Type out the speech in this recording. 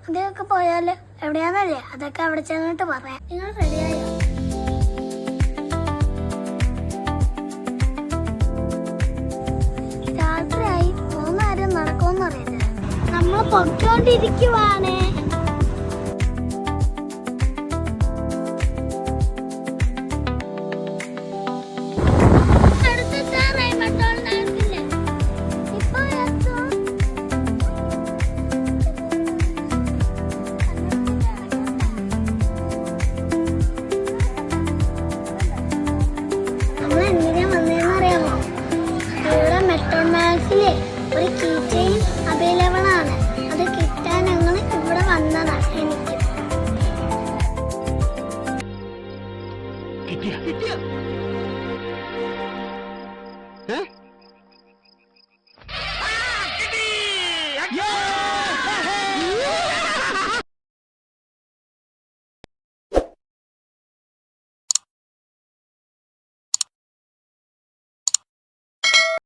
അതൊക്കെ പോയാല് എവിടെയാന്നല്ലേ അതൊക്കെ അവിടെ ചെന്നിട്ട് പറയാം. നിങ്ങൾ റെഡിയായോ? രാത്രിയായി 3 നേരം നടക്കുമെന്ന് അറിയില്ല. നമ്മൾ പൊക്കോണ്ടിരിക്കുവാണേ.